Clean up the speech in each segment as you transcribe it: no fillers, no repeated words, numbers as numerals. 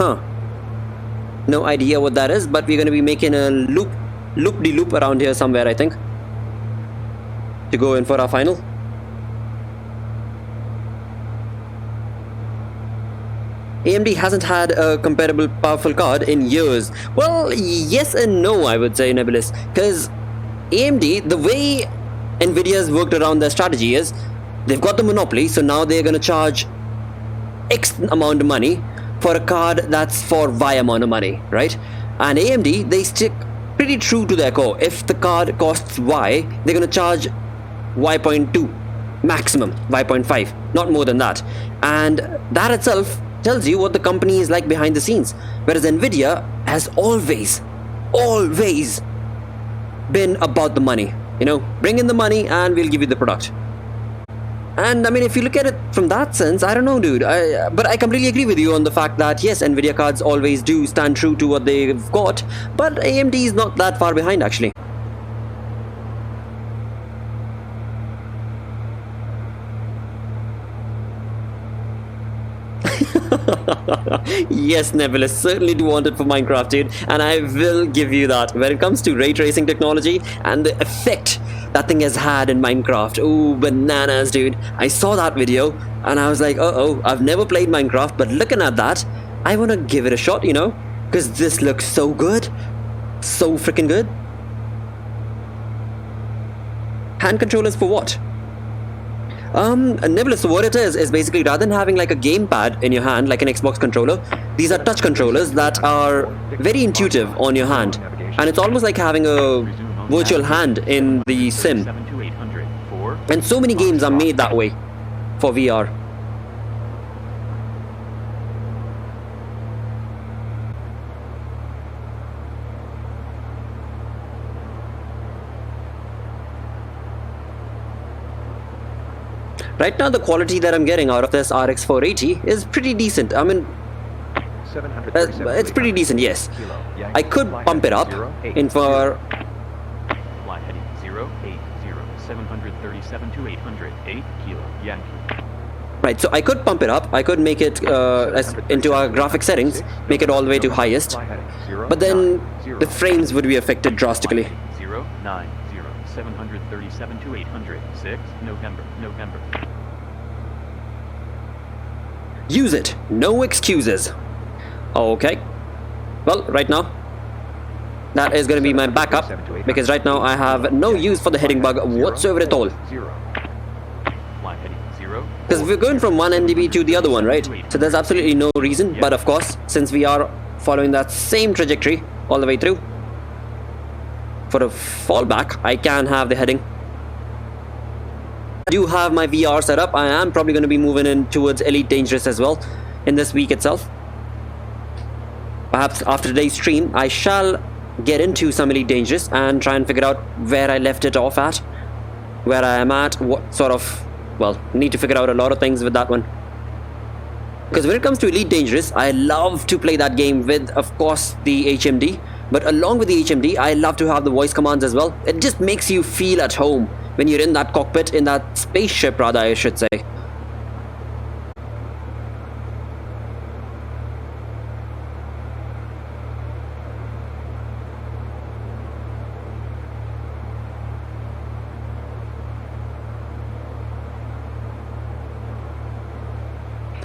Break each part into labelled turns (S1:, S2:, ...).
S1: Huh. No idea what that is, but we're going to be making a loop-de-loop around here somewhere, I think, to go in for our final. AMD hasn't had a comparable powerful card in years. Well, yes and no, I would say, Nebulous, because AMD, the way Nvidia's worked around their strategy is, they've got the monopoly, so now they're going to charge X amount of money for a card that's for Y amount of money, right? And AMD, they stick pretty true to their core. If the card costs Y, they're going to charge Y.2, maximum Y.5, not more than that. And that itself tells you what the company is like behind the scenes. Whereas Nvidia has always been about the money. You know, bring in the money and we'll give you the product. And I mean, if you look at it from that sense, I don't know, dude. But I completely agree with you on the fact that yes, Nvidia cards always do stand true to what they've got, but AMD is not that far behind actually. Yes, Nebulous, certainly do want it for Minecraft, dude, and I will give you that. When it comes to ray tracing technology and the effect that thing has had in Minecraft, ooh, bananas, dude. I saw that video and I was like, uh-oh, I've never played Minecraft, but looking at that, I want to give it a shot, you know, because this looks so good, so freaking good. Hand controllers for what? Nebulous, so what it is basically, rather than having like a gamepad in your hand, like an Xbox controller, these are touch controllers that are very intuitive on your hand. And it's almost like having a virtual hand in the sim. And so many games are made that way for VR. Right now, the quality that I'm getting out of this RX 480 is pretty decent. I mean, it's pretty decent, yes. I could pump it up in for...
S2: Flight heading 080, 737 to 800, 8 kilo, Yankee.
S1: Right, so I could pump it up. I could make it into our graphic settings, make it all the way to highest. But then the frames would be affected drastically.
S2: 090, 737 to 800, 6 November.
S1: Use it. No excuses. Okay. Well, right now, that is going to be my backup, because right now I have no use for the heading bug whatsoever at all. Because we're going from one NDB to the other one, right? So there's absolutely no reason, but of course, since we are following that same trajectory all the way through, for a fallback, I can have the heading. I do have my VR set up. I am probably going to be moving in towards Elite Dangerous as well in this week itself. Perhaps after today's stream, I shall get into some Elite Dangerous and try and figure out where I left it off at, where I am at, what sort of, well, need to figure out a lot of things with that one. Because when it comes to Elite Dangerous, I love to play that game with, of course, the HMD. But along with the HMD, I love to have the voice commands as well. It just makes you feel at home when you're in that cockpit, in that spaceship rather, I should say.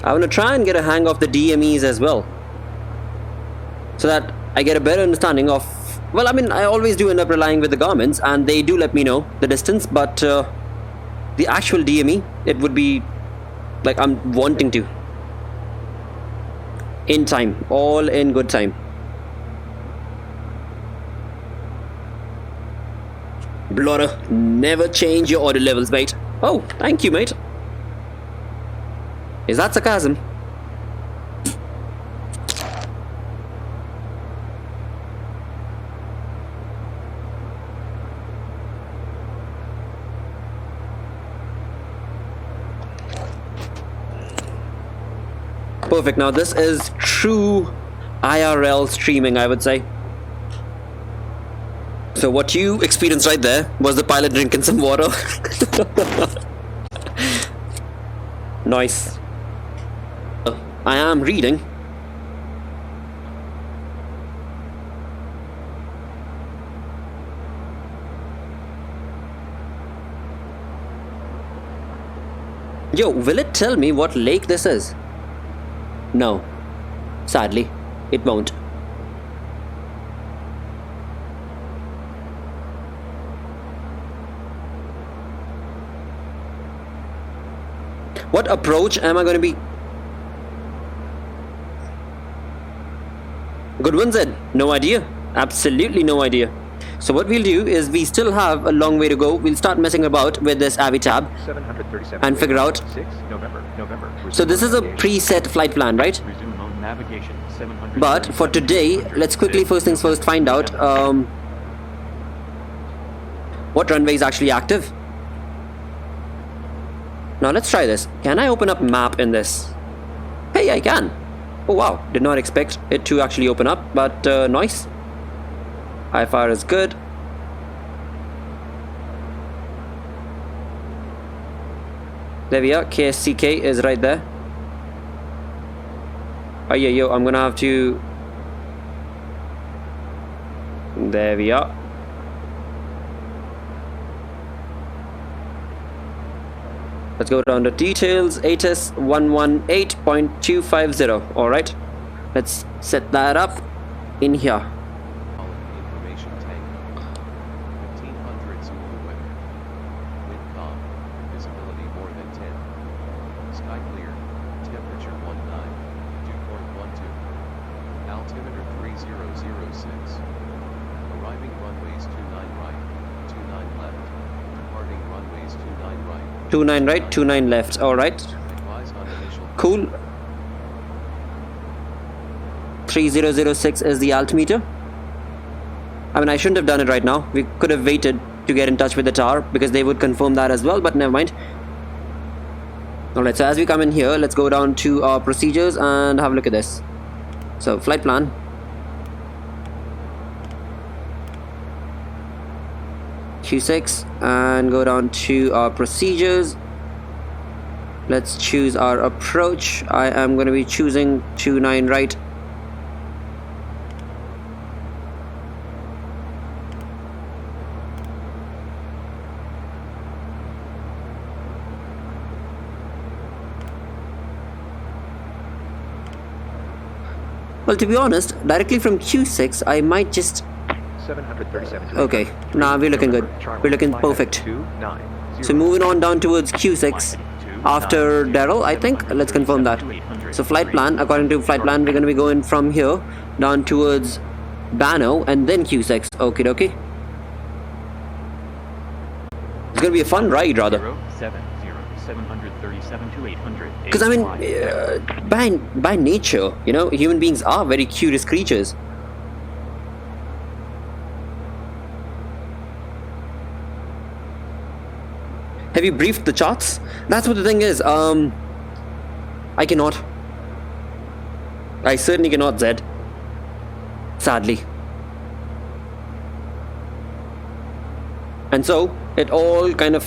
S1: I want to try and get a hang of the DMEs as well, so that I get a better understanding of, well, I mean, I always do end up relying with the garments and they do let me know the distance, but the actual DME, it would be like I'm wanting to. In time, all in good time. Bloter, never change your order levels, mate. Oh, thank you, mate. Is that sarcasm? Perfect. Now this is true IRL streaming, I would say. So what you experienced right there was the pilot drinking some water. Nice. I am reading Yo, will it tell me what lake this is? No. Sadly, it won't. What approach am I going to be? Good one, Zed. No idea. Absolutely no idea. So what we'll do is we still have a long way to go. We'll start messing about with this AVI tab and figure out.
S2: November.
S1: So this is a preset flight plan, right?
S2: Resume on navigation.
S1: But for today, let's quickly first things first find out what runway is actually active. Now let's try this. Can I open up map in this? Hey, I can. Oh wow, did not expect it to actually open up, but nice. IFR is good. There we are. KSCK is right there. Oh yeah, yo, I'm gonna have to. There we are. Let's go down to details. ATIS 118.250. All right, let's set that up in here.
S3: Information tank. 1500 Zulu weather. Wind calm. Visibility more than 10. Sky clear. Temperature 19. Dew point 12. Altimeter 3006. Arriving runways 29 right. 29 left. Departing runways 29 right.
S1: 29 right, 29 left. All right.
S3: Advise on initial.
S1: Cool. 3006 is the altimeter. I mean, I shouldn't have done it right now. We could have waited to get in touch with the tower because they would confirm that as well, but never mind. Alright, so as we come in here, let's go down to our procedures and have a look at this. So, flight plan. Q6 and go down to our procedures. Let's choose our approach. I am going to be choosing 29 right. Well, to be honest, directly from Q6, I might just...
S2: 737.
S1: Okay, now we're looking good. We're looking perfect. So moving on down towards Q6 after Daryl, I think. Let's confirm that. So flight plan, according to flight plan, we're going to be going from here down towards Bano and then Q6. Okie dokie. It's going to be a fun ride, rather.
S2: 737 to 800.
S1: Because I mean, by nature, you know, human beings are very curious creatures. Have you briefed the charts? That's what the thing is. I cannot. I certainly cannot, Zed. Sadly. And so, it all kind of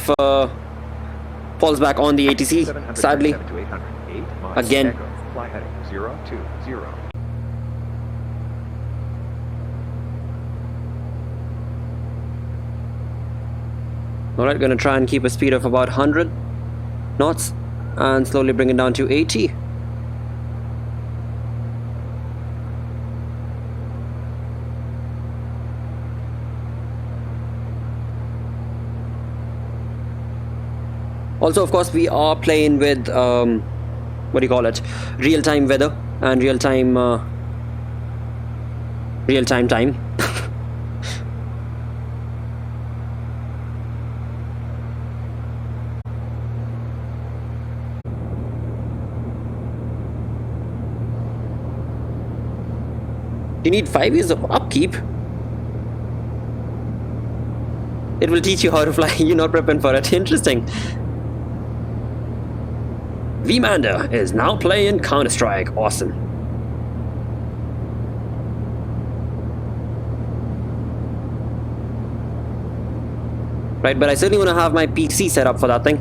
S1: falls back on the ATC, sadly. Again.
S2: Fly heading 020.
S1: Alright, gonna try and keep a speed of about 100 knots and slowly bring it down to 80. Also, of course, we are playing with what do you call it? Real-time weather and real-time time. You need 5 years of upkeep. It will teach you how to fly. You're not prepared for it. Interesting. Vmander is now playing Counter-Strike. Awesome. Right, but I certainly want to have my PC set up for that thing.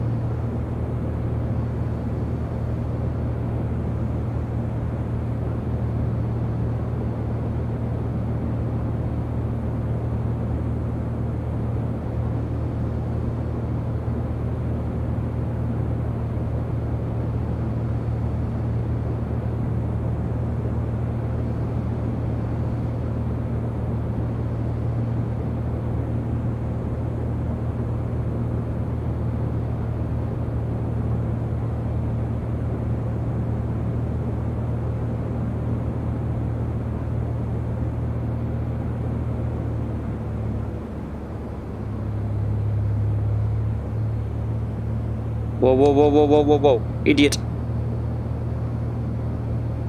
S1: Whoa, whoa, whoa, whoa, whoa, whoa, whoa. Idiot.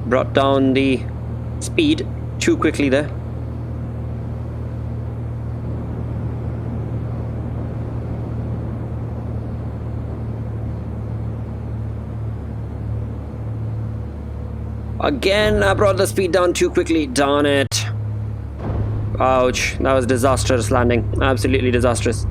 S1: Brought down the speed too quickly there. Again, I brought the speed down too quickly. Darn it. Ouch. That was disastrous landing. Absolutely disastrous.